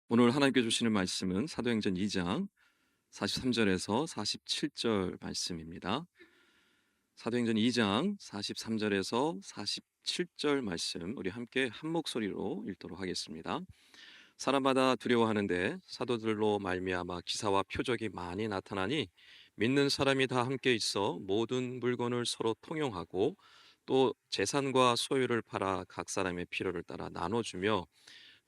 오늘 하나님께 주시는 말씀은 사도행전 2장 43절에서 47절 말씀입니다. 사도행전 2장 43절에서 47절 말씀 우리 함께 한 목소리로 읽도록 하겠습니다. 사람마다 두려워하는데 사도들로 말미암아 기사와 표적이 많이 나타나니 믿는 사람이 다 함께 있어 모든 물건을 서로 통용하고 또 재산과 소유를 팔아 각 사람의 필요를 따라 나눠주며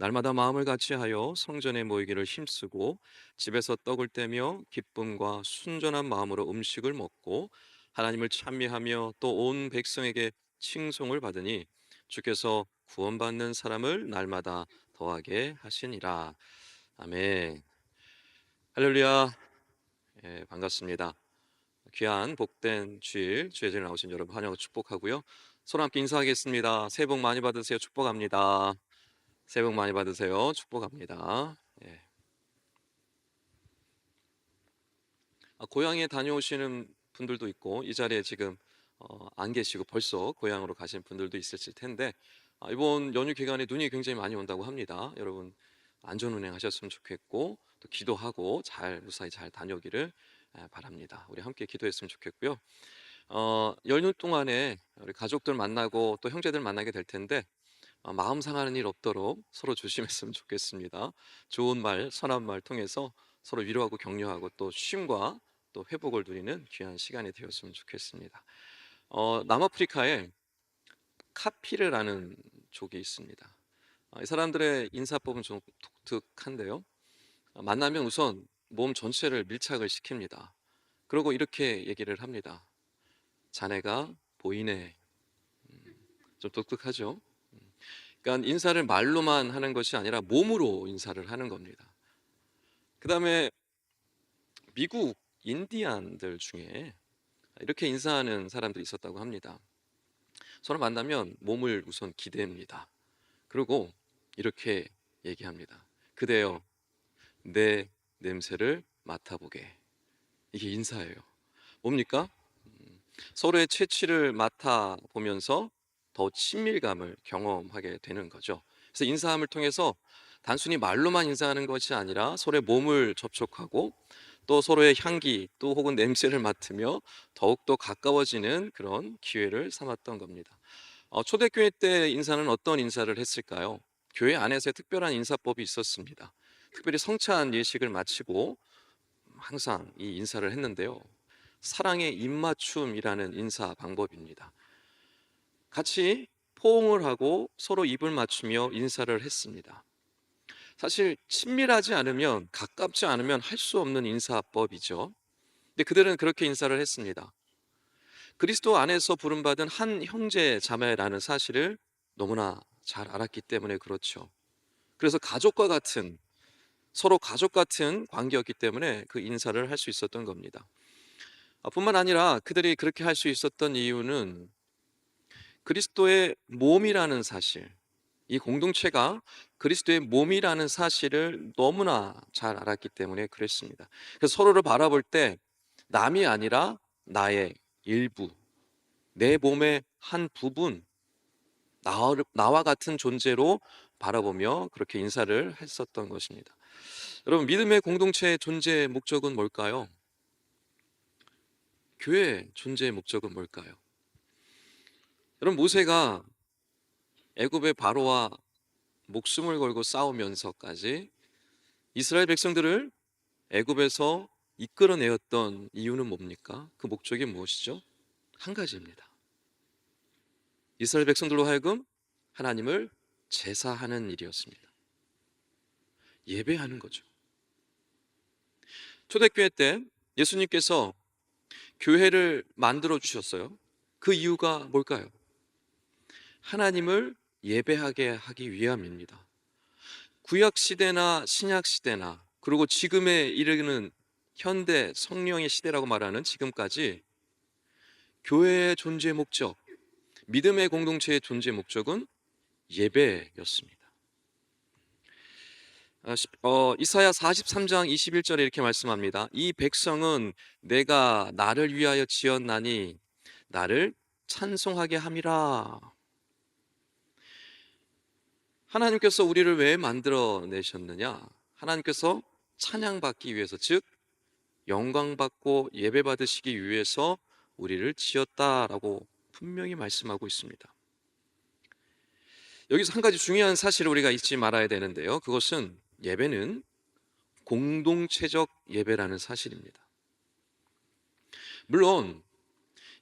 날마다 마음을 같이하여 성전에 모이기를 힘쓰고 집에서 떡을 떼며 기쁨과 순전한 마음으로 음식을 먹고 하나님을 찬미하며 또 온 백성에게 칭송을 받으니 주께서 구원받는 사람을 날마다 더하게 하시니라. 아멘. 할렐루야. 예, 반갑습니다. 귀한 복된 주일 주의 제일 나오신 여러분 환영하고 축복하고요. 손 함께 인사하겠습니다. 새해 복 많이 받으세요. 축복합니다. 새해 복 많이 받으세요. 축복합니다. 예. 고향에 다녀오시는 분들도 있고 이 자리에 지금 안 계시고 벌써 고향으로 가신 분들도 있으실 텐데 이번 연휴 기간에 눈이 굉장히 많이 온다고 합니다. 여러분 안전 운행하셨으면 좋겠고 또 기도하고 잘 무사히 잘 다녀오기를 바랍니다. 우리 함께 기도했으면 좋겠고요. 연휴 동안에 우리 가족들 만나고 또 형제들 만나게 될 텐데 마음 상하는 일 없도록 서로 조심했으면 좋겠습니다. 좋은 말, 선한 말 통해서 서로 위로하고 격려하고 또 쉼과 또 회복을 누리는 귀한 시간이 되었으면 좋겠습니다. 남아프리카에 카피르라는 족이 있습니다. 이 사람들의 인사법은 좀 독특한데요. 만나면 우선 몸 전체를 밀착을 시킵니다. 그리고 이렇게 얘기를 합니다. 자네가 보이네. 좀 독특하죠? 그러니까 인사를 말로만 하는 것이 아니라 몸으로 인사를 하는 겁니다. 그 다음에 미국 인디안들 중에 이렇게 인사하는 사람들이 있었다고 합니다. 서로 만나면 몸을 우선 기댑니다. 그리고 이렇게 얘기합니다. 그대여, 내 냄새를 맡아보게. 이게 인사예요. 뭡니까? 서로의 체취를 맡아보면서 더 친밀감을 경험하게 되는 거죠. 그래서 인사함을 통해서 단순히 말로만 인사하는 것이 아니라 서로의 몸을 접촉하고 또 서로의 향기 또 혹은 냄새를 맡으며 더욱더 가까워지는 그런 기회를 삼았던 겁니다. 초대교회 때 인사는 어떤 인사를 했을까요? 교회 안에서 특별한 인사법이 있었습니다. 특별히 성찬 예식을 마치고 항상 이 인사를 했는데요. 사랑의 입맞춤이라는 인사 방법입니다. 같이 포옹을 하고 서로 입을 맞추며 인사를 했습니다. 사실 친밀하지 않으면 가깝지 않으면 할 수 없는 인사법이죠. 근데 그들은 그렇게 인사를 했습니다. 그리스도 안에서 부름받은 한 형제 자매라는 사실을 너무나 잘 알았기 때문에 그렇죠. 그래서 가족과 같은 서로 가족 같은 관계였기 때문에 그 인사를 할 수 있었던 겁니다. 뿐만 아니라 그들이 그렇게 할 수 있었던 이유는 그리스도의 몸이라는 사실, 이 공동체가 그리스도의 몸이라는 사실을 너무나 잘 알았기 때문에 그랬습니다. 그래서 서로를 바라볼 때 남이 아니라 나의 일부, 내 몸의 한 부분, 나와 같은 존재로 바라보며 그렇게 인사를 했었던 것입니다. 여러분, 믿음의 공동체의 존재의 목적은 뭘까요? 교회의 존재의 목적은 뭘까요? 여러분, 모세가 애굽의 바로와 목숨을 걸고 싸우면서까지 이스라엘 백성들을 애굽에서 이끌어내었던 이유는 뭡니까? 그 목적이 무엇이죠? 한 가지입니다. 이스라엘 백성들로 하여금 하나님을 제사하는 일이었습니다. 예배하는 거죠. 초대교회 때 예수님께서 교회를 만들어 주셨어요. 그 이유가 뭘까요? 하나님을 예배하게 하기 위함입니다. 구약 시대나 신약 시대나 그리고 지금에 이르는 현대 성령의 시대라고 말하는 지금까지 교회의 존재 목적, 믿음의 공동체의 존재 목적은 예배였습니다. 이사야 43장 21절에 이렇게 말씀합니다. 이 백성은 내가 나를 위하여 지었나니 나를 찬송하게 함이라. 하나님께서 우리를 왜 만들어내셨느냐? 하나님께서 찬양받기 위해서, 즉 영광받고 예배받으시기 위해서 우리를 지었다라고 분명히 말씀하고 있습니다. 여기서 한 가지 중요한 사실을 우리가 잊지 말아야 되는데요, 그것은 예배는 공동체적 예배라는 사실입니다. 물론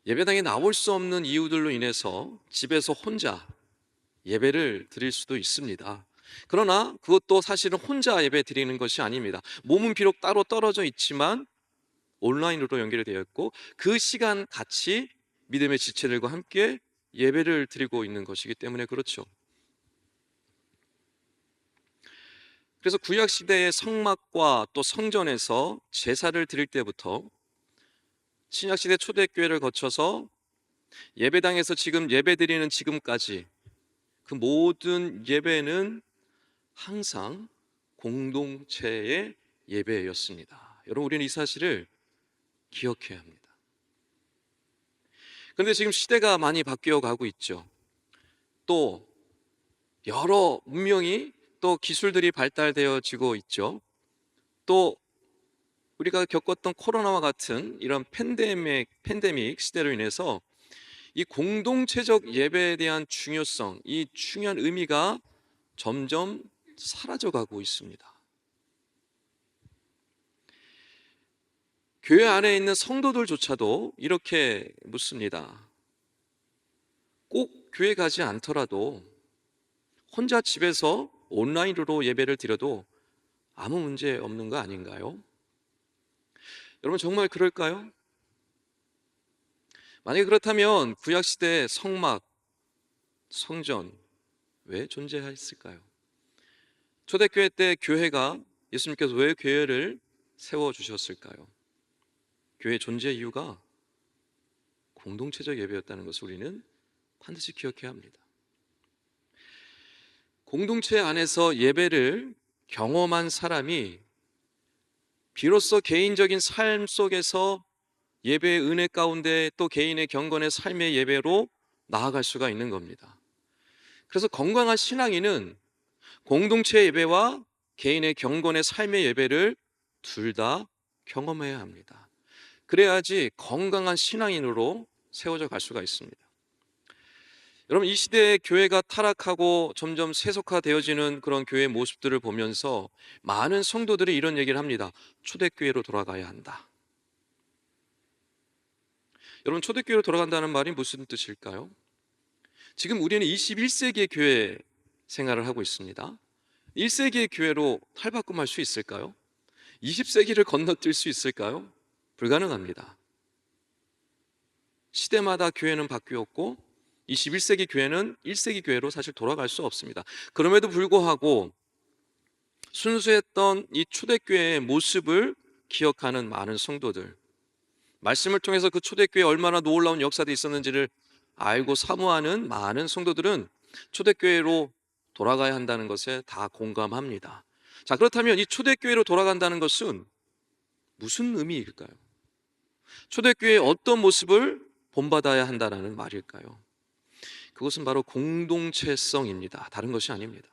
예배당에 나올 수 없는 이유들로 인해서 집에서 혼자 예배를 드릴 수도 있습니다. 그러나 그것도 사실은 혼자 예배 드리는 것이 아닙니다. 몸은 비록 따로 떨어져 있지만 온라인으로 연결되어 있고 그 시간 같이 믿음의 지체들과 함께 예배를 드리고 있는 것이기 때문에 그렇죠. 그래서 구약 시대의 성막과 또 성전에서 제사를 드릴 때부터 신약 시대 초대교회를 거쳐서 예배당에서 지금 예배드리는 지금까지 그 모든 예배는 항상 공동체의 예배였습니다. 여러분, 우리는 이 사실을 기억해야 합니다. 그런데 지금 시대가 많이 바뀌어 가고 있죠. 또 여러 문명이 또 기술들이 발달되어지고 있죠. 또 우리가 겪었던 코로나와 같은 이런 팬데믹 시대로 인해서 이 공동체적 예배에 대한 중요성, 이 중요한 의미가 점점 사라져가고 있습니다. 교회 안에 있는 성도들조차도 이렇게 묻습니다. 꼭 교회 가지 않더라도 혼자 집에서 온라인으로 예배를 드려도 아무 문제 없는 거 아닌가요? 여러분, 정말 그럴까요? 만약에 그렇다면 구약시대 성막, 성전 왜 존재했을까요? 초대교회 때 교회가, 예수님께서 왜 교회를 세워주셨을까요? 교회 존재 이유가 공동체적 예배였다는 것을 우리는 반드시 기억해야 합니다. 공동체 안에서 예배를 경험한 사람이 비로소 개인적인 삶 속에서 예배의 은혜 가운데 또 개인의 경건의 삶의 예배로 나아갈 수가 있는 겁니다. 그래서 건강한 신앙인은 공동체 예배와 개인의 경건의 삶의 예배를 둘 다 경험해야 합니다. 그래야지 건강한 신앙인으로 세워져 갈 수가 있습니다. 여러분, 이 시대의 교회가 타락하고 점점 세속화되어지는 그런 교회의 모습들을 보면서 많은 성도들이 이런 얘기를 합니다. 초대교회로 돌아가야 한다. 여러분, 초대교회로 돌아간다는 말이 무슨 뜻일까요? 지금 우리는 21세기의 교회 생활을 하고 있습니다. 1세기의 교회로 탈바꿈할 수 있을까요? 20세기를 건너뛸 수 있을까요? 불가능합니다. 시대마다 교회는 바뀌었고 21세기 교회는 1세기 교회로 사실 돌아갈 수 없습니다. 그럼에도 불구하고 순수했던 이 초대교회의 모습을 기억하는 많은 성도들, 말씀을 통해서 그 초대교회에 얼마나 놀라운 역사도 있었는지를 알고 사모하는 많은 성도들은 초대교회로 돌아가야 한다는 것에 다 공감합니다. 자, 그렇다면 이 초대교회로 돌아간다는 것은 무슨 의미일까요? 초대교회의 어떤 모습을 본받아야 한다는 말일까요? 그것은 바로 공동체성입니다. 다른 것이 아닙니다.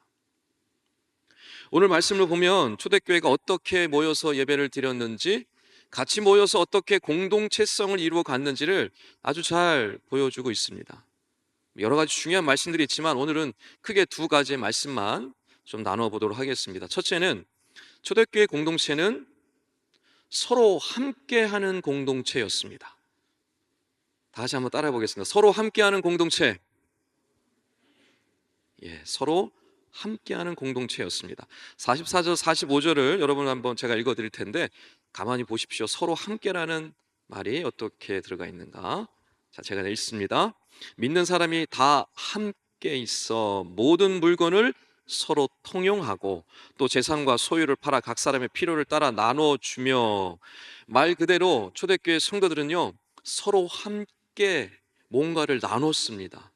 오늘 말씀을 보면 초대교회가 어떻게 모여서 예배를 드렸는지, 같이 모여서 어떻게 공동체성을 이루어 갔는지를 아주 잘 보여주고 있습니다. 여러 가지 중요한 말씀들이 있지만 오늘은 크게 두 가지의 말씀만 좀 나눠 보도록 하겠습니다. 첫째는 초대교회 공동체는 서로 함께하는 공동체였습니다. 다시 한번 따라해 보겠습니다. 서로 함께하는 공동체. 서로 함께하는 공동체였습니다. 44절 45절을 여러분 한번 제가 읽어 드릴 텐데 가만히 보십시오. 서로 함께라는 말이 어떻게 들어가 있는가? 자, 제가 읽습니다. 믿는 사람이 다 함께 있어 모든 물건을 서로 통용하고 또 재산과 소유를 팔아 각 사람의 필요를 따라 나눠주며. 말 그대로 초대교회 성도들은요, 서로 함께 뭔가를 나눴습니다.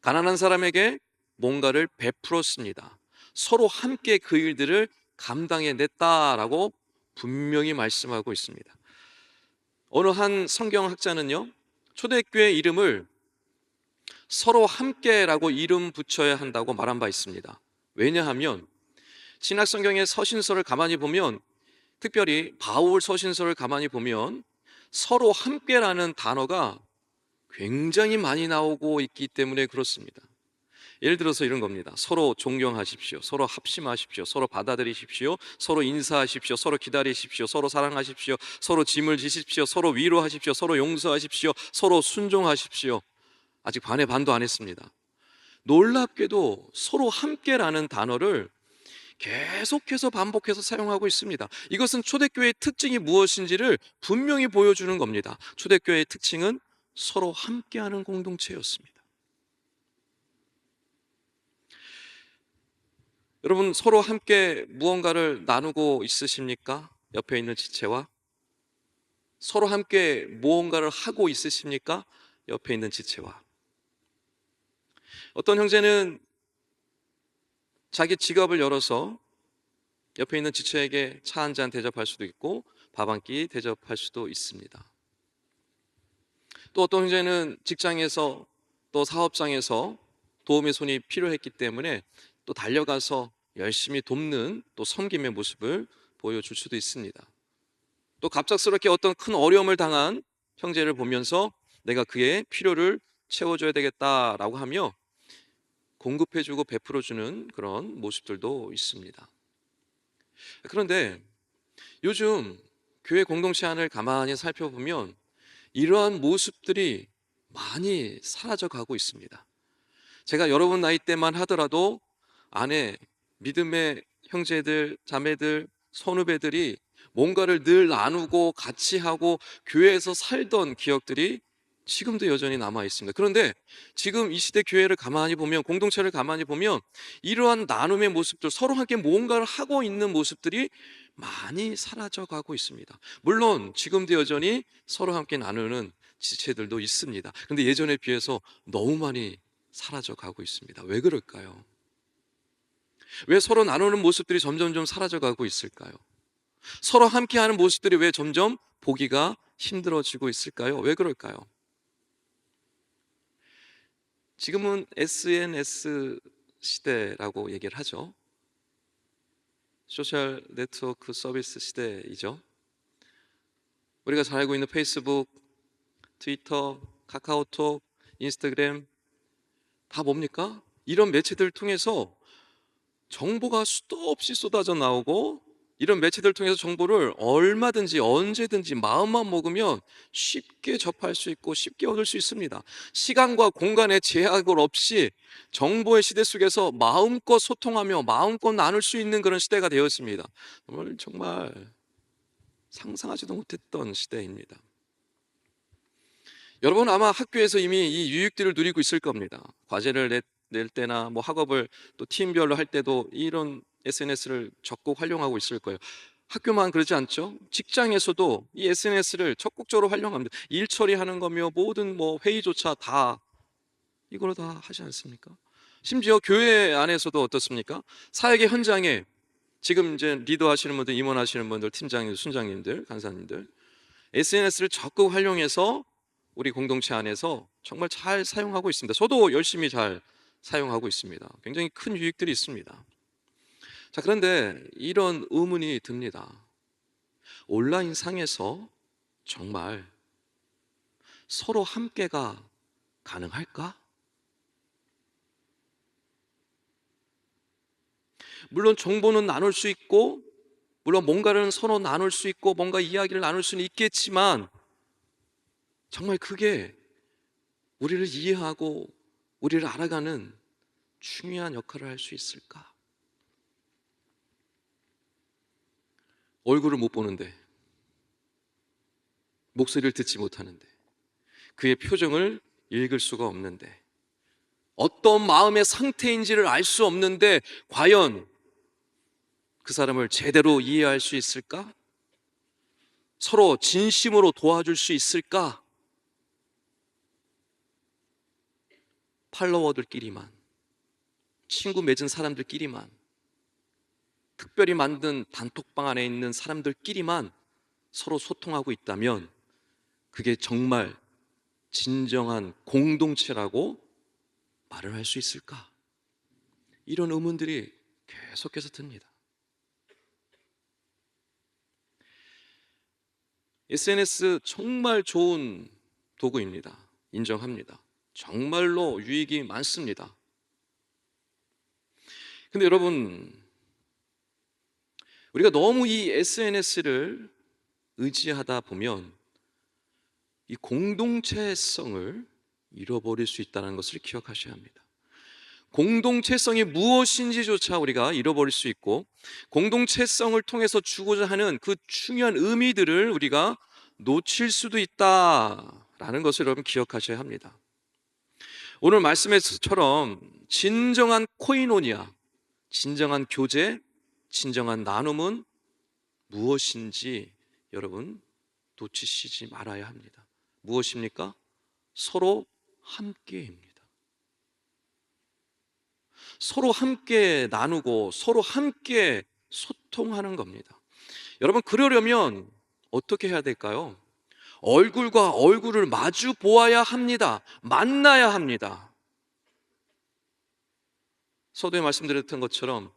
가난한 사람에게 뭔가를 베풀었습니다. 서로 함께 그 일들을 감당해냈다라고 분명히 말씀하고 있습니다. 어느 한 성경학자는요, 초대교회 이름을 서로 함께라고 이름 붙여야 한다고 말한 바 있습니다. 왜냐하면 신약 성경의 서신서를 가만히 보면, 특별히 바울 서신서를 가만히 보면 서로 함께라는 단어가 굉장히 많이 나오고 있기 때문에 그렇습니다. 예를 들어서 이런 겁니다. 서로 존경하십시오. 서로 합심하십시오. 서로 받아들이십시오. 서로 인사하십시오. 서로 기다리십시오. 서로 사랑하십시오. 서로 짐을 지십시오. 서로 위로하십시오. 서로 용서하십시오. 서로 순종하십시오. 아직 반의 반도 안 했습니다. 놀랍게도 서로 함께라는 단어를 계속해서 반복해서 사용하고 있습니다. 이것은 초대교회의 특징이 무엇인지를 분명히 보여주는 겁니다. 초대교회의 특징은 서로 함께하는 공동체였습니다. 여러분, 서로 함께 무언가를 나누고 있으십니까? 옆에 있는 지체와 서로 함께 무언가를 하고 있으십니까? 옆에 있는 지체와. 어떤 형제는 자기 지갑을 열어서 옆에 있는 지체에게 차 한 잔 대접할 수도 있고 밥 한 끼 대접할 수도 있습니다. 또 어떤 형제는 직장에서 또 사업장에서 도움의 손이 필요했기 때문에 또 달려가서 열심히 돕는 또 섬김의 모습을 보여줄 수도 있습니다. 또 갑작스럽게 어떤 큰 어려움을 당한 형제를 보면서 내가 그의 필요를 채워줘야 되겠다라고 하며 공급해주고 베풀어주는 그런 모습들도 있습니다. 그런데 요즘 교회 공동체 안을 가만히 살펴보면 이러한 모습들이 많이 사라져 가고 있습니다. 제가 여러분 나이 때만 하더라도 안에 믿음의 형제들, 자매들, 선후배들이 뭔가를 늘 나누고 같이 하고 교회에서 살던 기억들이 지금도 여전히 남아 있습니다. 그런데 지금 이 시대 교회를 가만히 보면, 공동체를 가만히 보면 이러한 나눔의 모습들, 서로 함께 뭔가를 하고 있는 모습들이 많이 사라져 가고 있습니다. 물론 지금도 여전히 서로 함께 나누는 지체들도 있습니다. 그런데 예전에 비해서 너무 많이 사라져 가고 있습니다. 왜 그럴까요? 왜 서로 나누는 모습들이 점점 사라져 가고 있을까요? 서로 함께하는 모습들이 왜 점점 보기가 힘들어지고 있을까요? 왜 그럴까요? 지금은 SNS 시대라고 얘기를 하죠. 소셜 네트워크 서비스 시대이죠. 우리가 잘 알고 있는 페이스북, 트위터, 카카오톡, 인스타그램 다 뭡니까? 이런 매체들을 통해서 정보가 수도 없이 쏟아져 나오고, 이런 매체들을 통해서 정보를 얼마든지 언제든지 마음만 먹으면 쉽게 접할 수 있고 쉽게 얻을 수 있습니다. 시간과 공간의 제약을 없이 정보의 시대 속에서 마음껏 소통하며 마음껏 나눌 수 있는 그런 시대가 되었습니다. 정말 상상하지도 못했던 시대입니다. 여러분 아마 학교에서 이미 이 유익들을 누리고 있을 겁니다. 과제를 낼 때나 뭐 학업을 또 팀별로 할 때도 이런 SNS를 적극 활용하고 있을 거예요. 학교만 그러지 않죠? 직장에서도 이 SNS를 적극적으로 활용합니다. 일 처리하는 거며 모든 뭐 회의조차 다 이걸로 다 하지 않습니까? 심지어 교회 안에서도 어떻습니까? 사역의 현장에 지금 이제 리더하시는 분들, 임원하시는 분들, 팀장님, 순장님들, 간사님들 SNS를 적극 활용해서 우리 공동체 안에서 정말 잘 사용하고 있습니다. 저도 열심히 잘 사용하고 있습니다. 굉장히 큰 유익들이 있습니다. 자, 그런데 이런 의문이 듭니다. 온라인 상에서 정말 서로 함께가 가능할까? 물론 정보는 나눌 수 있고, 물론 뭔가를 서로 나눌 수 있고, 뭔가 이야기를 나눌 수는 있겠지만, 정말 그게 우리를 이해하고 우리를 알아가는 중요한 역할을 할 수 있을까? 얼굴을 못 보는데, 목소리를 듣지 못하는데, 그의 표정을 읽을 수가 없는데, 어떤 마음의 상태인지를 알 수 없는데 과연 그 사람을 제대로 이해할 수 있을까? 서로 진심으로 도와줄 수 있을까? 팔로워들끼리만, 친구 맺은 사람들끼리만, 특별히 만든 단톡방 안에 있는 사람들끼리만 서로 소통하고 있다면 그게 정말 진정한 공동체라고 말을 할 수 있을까? 이런 의문들이 계속해서 듭니다. SNS 정말 좋은 도구입니다. 인정합니다. 정말로 유익이 많습니다. 근데 여러분, 우리가 너무 이 SNS를 의지하다 보면 이 공동체성을 잃어버릴 수 있다는 것을 기억하셔야 합니다. 공동체성이 무엇인지조차 우리가 잃어버릴 수 있고, 공동체성을 통해서 주고자 하는 그 중요한 의미들을 우리가 놓칠 수도 있다라는 것을 여러분 기억하셔야 합니다. 오늘 말씀에서처럼 진정한 코이노니아, 진정한 교제, 진정한 나눔은 무엇인지 여러분 놓치시지 말아야 합니다. 무엇입니까? 서로 함께입니다. 서로 함께 나누고 서로 함께 소통하는 겁니다. 여러분, 그러려면 어떻게 해야 될까요? 얼굴과 얼굴을 마주 보아야 합니다. 만나야 합니다. 서두에 말씀드렸던 것처럼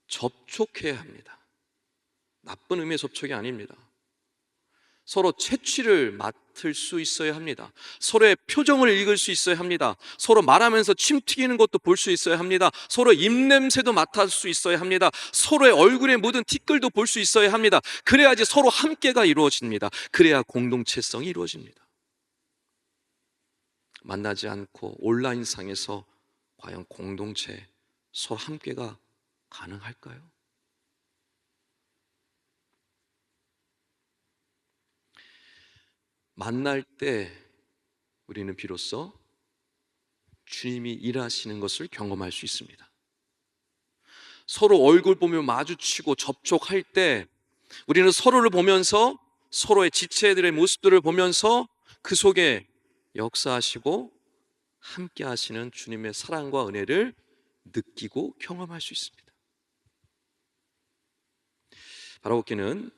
접촉해야 합니다. 나쁜 의미의 접촉이 아닙니다. 서로 채취를 맡을 수 있어야 합니다. 서로의 표정을 읽을 수 있어야 합니다. 서로 말하면서 침 튀기는 것도 볼 수 있어야 합니다. 서로 입냄새도 맡을 수 있어야 합니다. 서로의 얼굴에 묻은 티끌도 볼 수 있어야 합니다. 그래야지 서로 함께가 이루어집니다. 그래야 공동체성이 이루어집니다. 만나지 않고 온라인상에서 과연 공동체, 서로 함께가 가능할까요? 만날 때 우리는 비로소 주님이 일하시는 것을 경험할 수 있습니다. 서로 얼굴 보며 마주치고 접촉할 때 우리는 서로를 보면서 서로의 지체들의 모습들을 보면서 그 속에 역사하시고 함께 하시는 주님의 사랑과 은혜를 느끼고 경험할 수 있습니다. 바라옵기는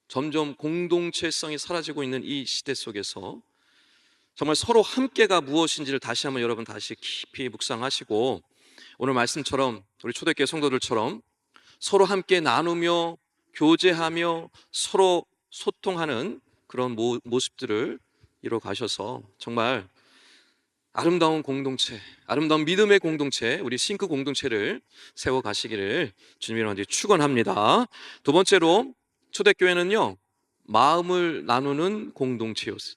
점점 공동체성이 사라지고 있는 이 시대 속에서 정말 서로 함께가 무엇인지를 다시 한번 여러분 다시 깊이 묵상하시고, 오늘 말씀처럼 우리 초대교회 성도들처럼 서로 함께 나누며 교제하며 서로 소통하는 그런 모습들을 이뤄가셔서 정말 아름다운 공동체, 아름다운 믿음의 공동체, 우리 싱크 공동체를 세워가시기를 주님이랑 축원합니다. 두 번째로 초대교회는요, 마음을 나누는 공동체였어요.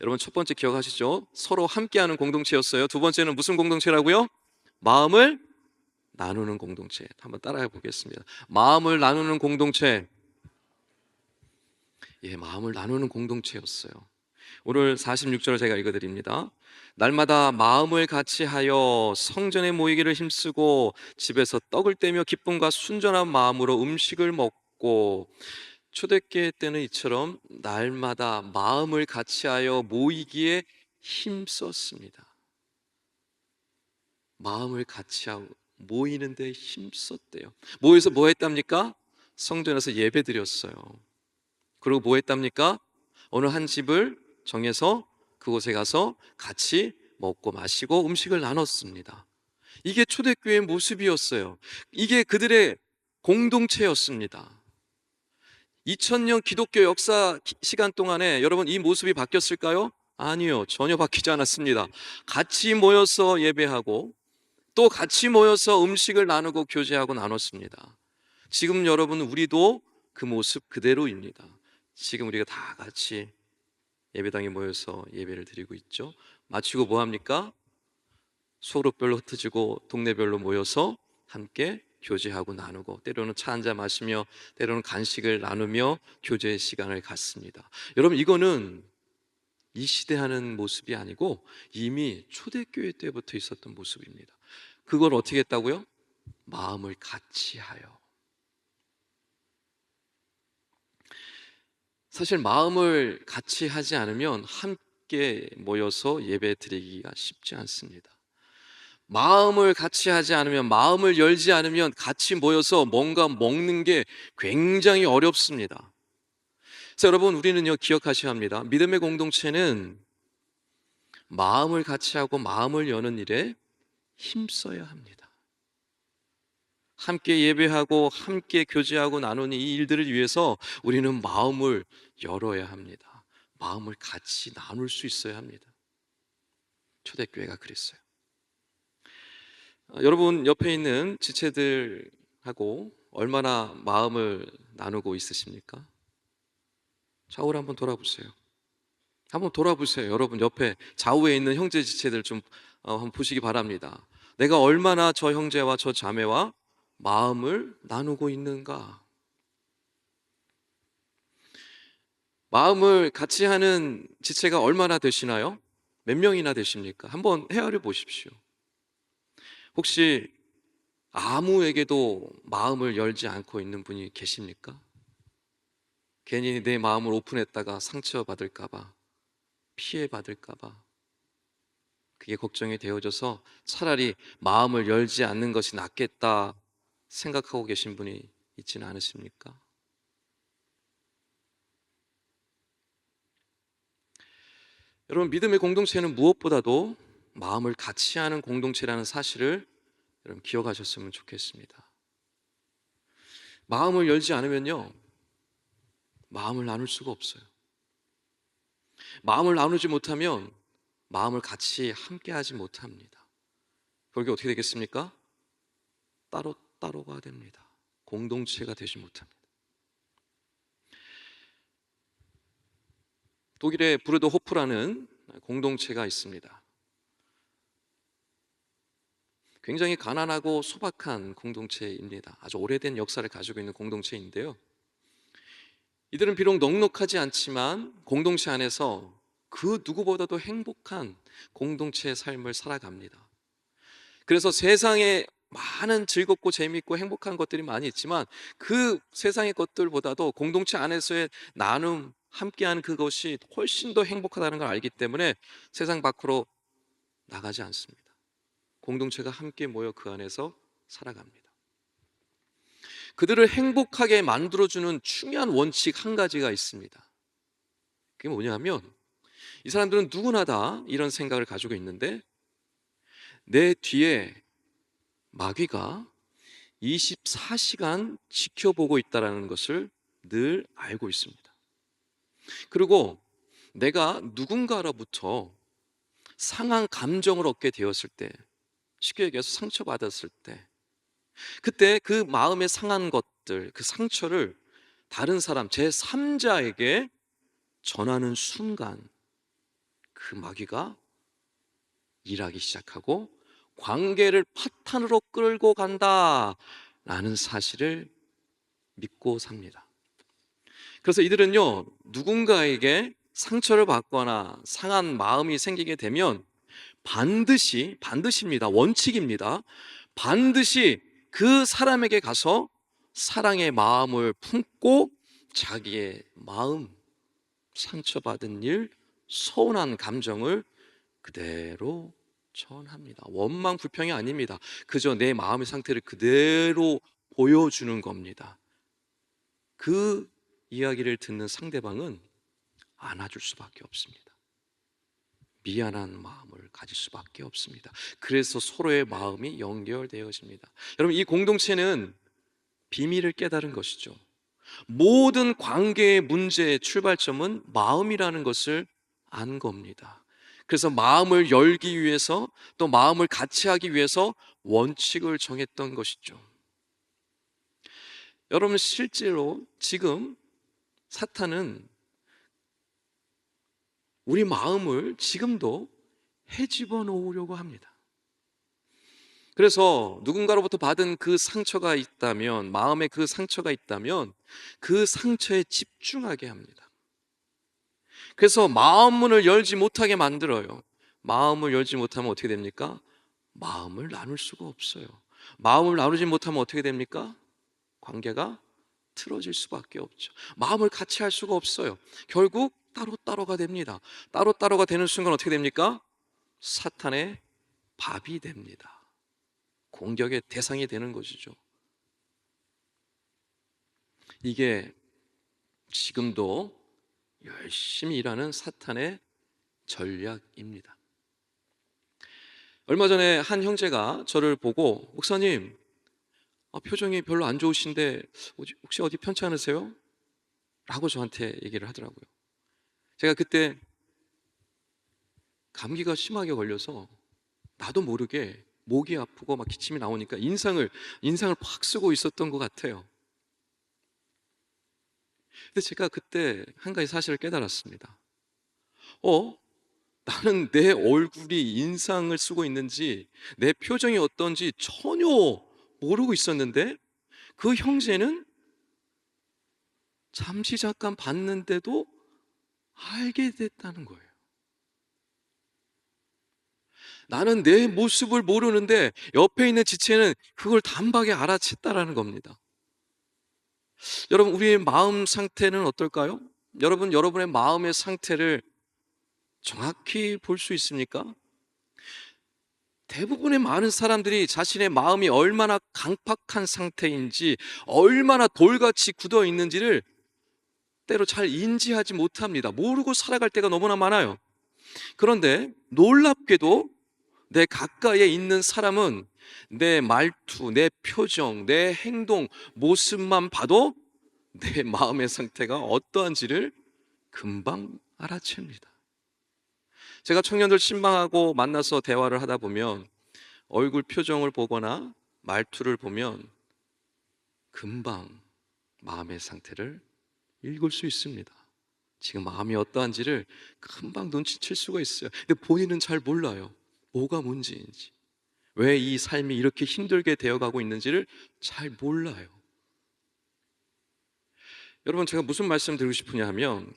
여러분, 첫 번째 기억하시죠? 서로 함께하는 공동체였어요. 두 번째는 무슨 공동체라고요? 마음을 나누는 공동체. 한번 따라해 보겠습니다. 마음을 나누는 공동체. 예, 마음을 나누는 공동체였어요. 오늘 46절을 제가 읽어드립니다. 날마다 마음을 같이하여 성전에 모이기를 힘쓰고 집에서 떡을 떼며 기쁨과 순전한 마음으로 음식을 먹고. 초대교회 때는 이처럼 날마다 마음을 같이하여 모이기에 힘썼습니다. 마음을 같이하고 모이는 데 힘썼대요. 모여서 뭐 했답니까? 성전에서 예배 드렸어요. 그리고 뭐 했답니까? 어느 한 집을 정해서 그곳에 가서 같이 먹고 마시고 음식을 나눴습니다. 이게 초대교회의 모습이었어요. 이게 그들의 공동체였습니다. 2000년 기독교 역사 시간 동안에 여러분 이 모습이 바뀌었을까요? 아니요, 전혀 바뀌지 않았습니다. 같이 모여서 예배하고 또 같이 모여서 음식을 나누고 교제하고 나눴습니다. 지금 여러분, 우리도 그 모습 그대로입니다. 지금 우리가 다 같이 예배당에 모여서 예배를 드리고 있죠. 마치고 뭐 합니까? 소그룹별로 흩어지고 동네별로 모여서 함께 교제하고 나누고, 때로는 차 한잔 마시며 때로는 간식을 나누며 교제의 시간을 갖습니다. 여러분, 이거는 이 시대 하는 모습이 아니고 이미 초대교회 때부터 있었던 모습입니다. 그걸 어떻게 했다고요? 마음을 같이하여. 사실 마음을 같이 하지 않으면 함께 모여서 예배 드리기가 쉽지 않습니다. 마음을 같이 하지 않으면, 마음을 열지 않으면 같이 모여서 뭔가 먹는 게 굉장히 어렵습니다. 그래서 여러분, 우리는요, 기억하셔야 합니다. 믿음의 공동체는 마음을 같이 하고 마음을 여는 일에 힘써야 합니다. 함께 예배하고 함께 교제하고 나누는 이 일들을 위해서 우리는 마음을 열어야 합니다. 마음을 같이 나눌 수 있어야 합니다. 초대교회가 그랬어요. 여러분 옆에 있는 지체들하고 얼마나 마음을 나누고 있으십니까? 좌우를 한번 돌아보세요. 한번 돌아보세요. 여러분 옆에 좌우에 있는 형제 지체들 좀 한번 보시기 바랍니다. 내가 얼마나 저 형제와 저 자매와 마음을 나누고 있는가? 마음을 같이 하는 지체가 얼마나 되시나요? 몇 명이나 되십니까? 한번 헤아려 보십시오. 혹시 아무에게도 마음을 열지 않고 있는 분이 계십니까? 괜히 내 마음을 오픈했다가 상처받을까봐, 피해받을까봐 그게 걱정이 되어져서 차라리 마음을 열지 않는 것이 낫겠다 생각하고 계신 분이 있지는 않으십니까? 여러분, 믿음의 공동체는 무엇보다도 마음을 같이 하는 공동체라는 사실을 여러분 기억하셨으면 좋겠습니다. 마음을 열지 않으면요, 마음을 나눌 수가 없어요. 마음을 나누지 못하면 마음을 같이 함께 하지 못합니다. 그게 어떻게 되겠습니까? 따로따로가 됩니다. 공동체가 되지 못합니다. 독일의 브루더 호프라는 공동체가 있습니다. 굉장히 가난하고 소박한 공동체입니다. 아주 오래된 역사를 가지고 있는 공동체인데요. 이들은 비록 넉넉하지 않지만 공동체 안에서 그 누구보다도 행복한 공동체의 삶을 살아갑니다. 그래서 세상에 많은 즐겁고 재미있고 행복한 것들이 많이 있지만 그 세상의 것들보다도 공동체 안에서의 나눔, 함께하는 그것이 훨씬 더 행복하다는 걸 알기 때문에 세상 밖으로 나가지 않습니다. 공동체가 함께 모여 그 안에서 살아갑니다. 그들을 행복하게 만들어주는 중요한 원칙 한 가지가 있습니다. 그게 뭐냐면 이 사람들은 누구나 다 이런 생각을 가지고 있는데 내 뒤에 마귀가 24시간 지켜보고 있다는 것을 늘 알고 있습니다. 그리고 내가 누군가로부터 상한 감정을 얻게 되었을 때, 쉽게 얘기해서 상처받았을 때, 그때 그 마음에 상한 것들, 그 상처를 다른 사람, 제3자에게 전하는 순간 그 마귀가 일하기 시작하고 관계를 파탄으로 끌고 간다라는 사실을 믿고 삽니다. 그래서 이들은요, 누군가에게 상처를 받거나 상한 마음이 생기게 되면 반드시입니다. 원칙입니다. 반드시 그 사람에게 가서 사랑의 마음을 품고 자기의 마음, 상처받은 일, 서운한 감정을 그대로 전합니다. 원망 불평이 아닙니다. 그저 내 마음의 상태를 그대로 보여주는 겁니다. 그 이야기를 듣는 상대방은 안아줄 수밖에 없습니다. 미안한 마음을 가질 수밖에 없습니다. 그래서 서로의 마음이 연결되어집니다. 여러분, 이 공동체는 비밀을 깨달은 것이죠. 모든 관계의 문제의 출발점은 마음이라는 것을 안 겁니다. 그래서 마음을 열기 위해서 또 마음을 같이 하기 위해서 원칙을 정했던 것이죠. 여러분, 실제로 지금 사탄은 우리 마음을 지금도 헤집어 놓으려고 합니다. 그래서 누군가로부터 받은 그 상처가 있다면, 마음에 그 상처가 있다면 그 상처에 집중하게 합니다. 그래서 마음 문을 열지 못하게 만들어요. 마음을 열지 못하면 어떻게 됩니까? 마음을 나눌 수가 없어요. 마음을 나누지 못하면 어떻게 됩니까? 관계가 틀어질 수밖에 없죠. 마음을 같이 할 수가 없어요. 결국 따로따로가 됩니다. 따로따로가 되는 순간 어떻게 됩니까? 사탄의 밥이 됩니다. 공격의 대상이 되는 것이죠. 이게 지금도 열심히 일하는 사탄의 전략입니다. 얼마 전에 한 형제가 저를 보고 목사님, 표정이 별로 안 좋으신데 혹시 어디 편찮으세요? 라고 저한테 얘기를 하더라고요. 제가 그때 감기가 심하게 걸려서 나도 모르게 목이 아프고 막 기침이 나오니까 인상을 팍 쓰고 있었던 것 같아요. 근데 제가 그때 한 가지 사실을 깨달았습니다. 어? 나는 내 얼굴이 인상을 쓰고 있는지 내 표정이 어떤지 전혀 모르고 있었는데 그 형제는 잠시 잠깐 봤는데도 알게 됐다는 거예요. 나는 내 모습을 모르는데 옆에 있는 지체는 그걸 단박에 알아챘다라는 겁니다. 여러분, 우리의 마음 상태는 어떨까요? 여러분의 마음의 상태를 정확히 볼 수 있습니까? 대부분의 많은 사람들이 자신의 마음이 얼마나 강팍한 상태인지, 얼마나 돌같이 굳어 있는지를 때로 잘 인지하지 못합니다. 모르고 살아갈 때가 너무나 많아요. 그런데 놀랍게도 내 가까이에 있는 사람은 내 말투, 내 표정, 내 행동, 모습만 봐도 내 마음의 상태가 어떠한지를 금방 알아챕니다. 제가 청년들 신방하고 만나서 대화를 하다 보면 얼굴 표정을 보거나 말투를 보면 금방 마음의 상태를 읽을 수 있습니다. 지금 마음이 어떠한지를 금방 눈치챌 수가 있어요. 근데 본인은 잘 몰라요. 뭐가 문제인지. 왜 이 삶이 이렇게 힘들게 되어가고 있는지를 잘 몰라요. 여러분, 제가 무슨 말씀 드리고 싶으냐 하면,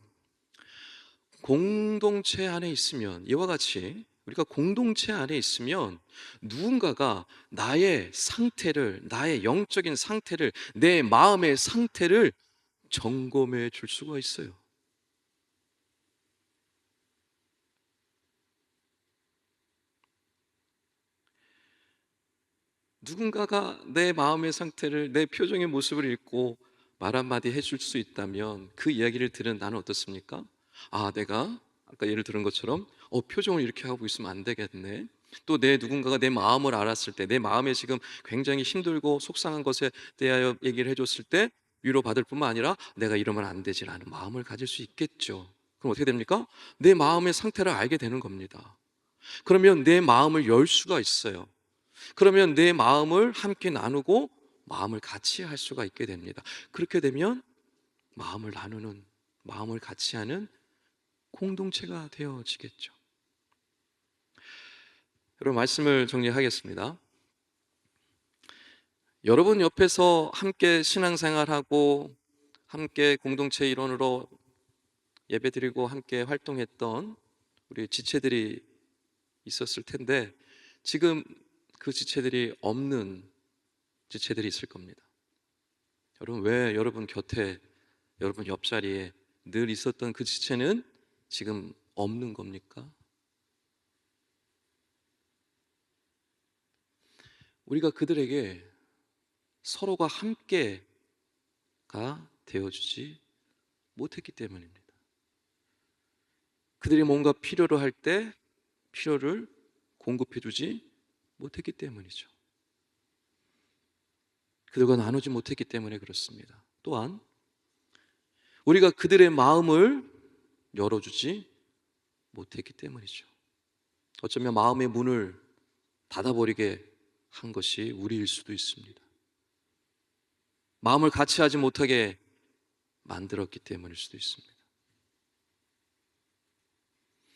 공동체 안에 있으면, 이와 같이 우리가 공동체 안에 있으면 누군가가 나의 상태를, 나의 영적인 상태를, 내 마음의 상태를 점검해 줄 수가 있어요. 누군가가 내 마음의 상태를, 내 표정의 모습을 읽고 말 한마디 해줄 수 있다면 그 이야기를 들은 나는 어떻습니까? 내가 아까 예를 들은 것처럼 표정을 이렇게 하고 있으면 안 되겠네. 또 내 누군가가 내 마음을 알았을 때, 내 마음에 지금 굉장히 힘들고 속상한 것에 대하여 얘기를 해줬을 때 위로받을 뿐만 아니라 내가 이러면 안 되지라는 마음을 가질 수 있겠죠. 그럼 어떻게 됩니까? 내 마음의 상태를 알게 되는 겁니다. 그러면 내 마음을 열 수가 있어요. 그러면 내 마음을 함께 나누고 마음을 같이 할 수가 있게 됩니다. 그렇게 되면 마음을 나누는, 마음을 같이 하는 공동체가 되어지겠죠. 여러분, 말씀을 정리하겠습니다. 여러분 옆에서 함께 신앙생활하고 함께 공동체 일원으로 예배드리고 함께 활동했던 우리 지체들이 있었을 텐데 지금 그 지체들이 없는 지체들이 있을 겁니다. 여러분, 왜 여러분 곁에, 여러분 옆자리에 늘 있었던 그 지체는 지금 없는 겁니까? 우리가 그들에게 서로가 함께가 되어주지 못했기 때문입니다. 그들이 뭔가 필요로 할 때 필요를 공급해주지 못했기 때문이죠. 그들과 나누지 못했기 때문에 그렇습니다. 또한 우리가 그들의 마음을 열어주지 못했기 때문이죠. 어쩌면 마음의 문을 닫아버리게 한 것이 우리일 수도 있습니다. 마음을 같이 하지 못하게 만들었기 때문일 수도 있습니다.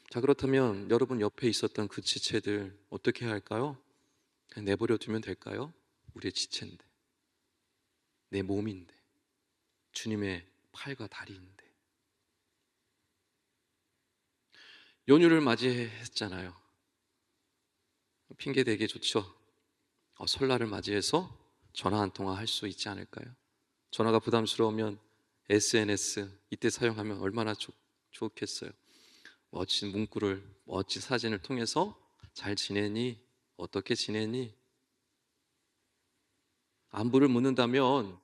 자, 그렇다면 여러분 옆에 있었던 그 지체들 어떻게 해야 할까요? 그냥 내버려 두면 될까요? 우리의 지체인데, 내 몸인데, 주님의 팔과 다리인데. 연휴를 맞이했잖아요. 핑계 대기 좋죠. 설날을 맞이해서 전화 한 통화 할 수 있지 않을까요? 전화가 부담스러우면 SNS 이때 사용하면 얼마나 좋겠어요. 멋진 문구를, 멋진 사진을 통해서 잘 지내니? 어떻게 지내니? 안부를 묻는다면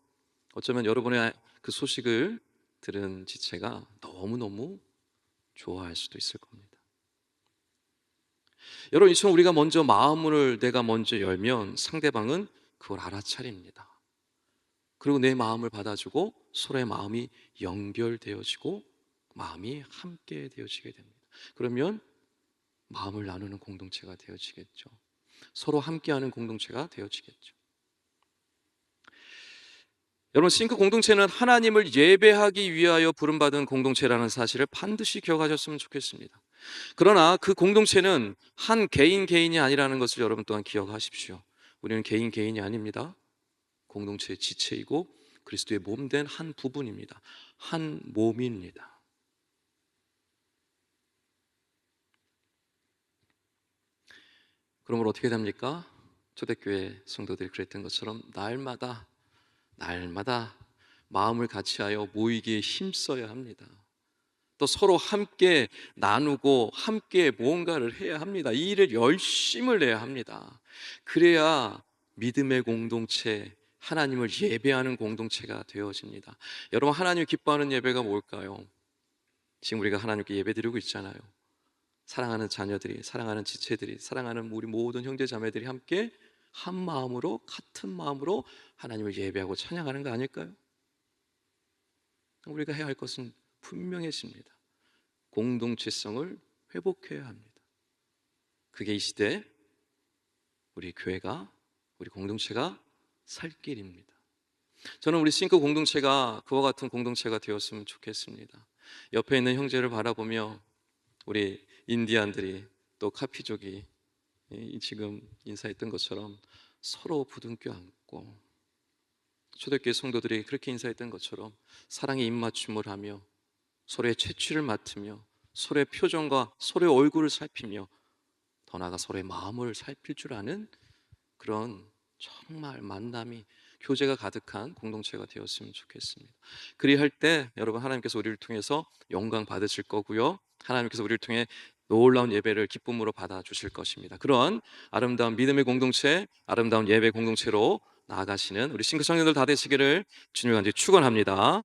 어쩌면 여러분의 그 소식을 들은 지체가 너무너무 좋아할 수도 있을 겁니다. 여러분, 이처럼 우리가 먼저 마음을 내가 먼저 열면 상대방은 그걸 알아차립니다. 그리고 내 마음을 받아주고 서로의 마음이 연결되어지고 마음이 함께 되어지게 됩니다. 그러면 마음을 나누는 공동체가 되어지겠죠. 서로 함께하는 공동체가 되어지겠죠. 여러분, 싱크 공동체는 하나님을 예배하기 위하여 부름받은 공동체라는 사실을 반드시 기억하셨으면 좋겠습니다. 그러나 그 공동체는 한 개인이 아니라는 것을 여러분 또한 기억하십시오. 우리는 개인이 아닙니다. 공동체의 지체이고 그리스도의 몸된 한 부분입니다. 한 몸입니다. 그러므로 어떻게 됩니까? 초대교회 성도들이 그랬던 것처럼 날마다 마음을 같이하여 모이기에 힘써야 합니다. 또 서로 함께 나누고 함께 무언가를 해야 합니다. 이 일을 열심을 내야 합니다. 그래야 믿음의 공동체, 하나님을 예배하는 공동체가 되어집니다. 여러분, 하나님 기뻐하는 예배가 뭘까요? 지금 우리가 하나님께 예배드리고 있잖아요. 사랑하는 자녀들이, 사랑하는 지체들이, 사랑하는 우리 모든 형제 자매들이 함께 한 마음으로, 같은 마음으로 하나님을 예배하고 찬양하는 거 아닐까요? 우리가 해야 할 것은 분명해집니다. 공동체성을 회복해야 합니다. 그게 이 시대 우리 교회가, 우리 공동체가 살 길입니다. 저는 우리 싱크 공동체가 그와 같은 공동체가 되었으면 좋겠습니다. 옆에 있는 형제를 바라보며 우리 인디안들이 또 카피족이 지금 인사했던 것처럼 서로 부둥켜 안고, 초대교회 성도들이 그렇게 인사했던 것처럼 사랑의 입맞춤을 하며 서로의 채취를 맡으며 서로의 표정과 서로의 얼굴을 살피며 더 나아가 서로의 마음을 살필 줄 아는 그런 정말 만남이, 교제가 가득한 공동체가 되었으면 좋겠습니다. 그리할 때 여러분, 하나님께서 우리를 통해서 영광 받으실 거고요, 하나님께서 우리를 통해 놀라운 예배를 기쁨으로 받아주실 것입니다. 그런 아름다운 믿음의 공동체, 아름다운 예배 공동체로 나아가시는 우리 싱크 청년들 다 되시기를 주님과 축원합니다.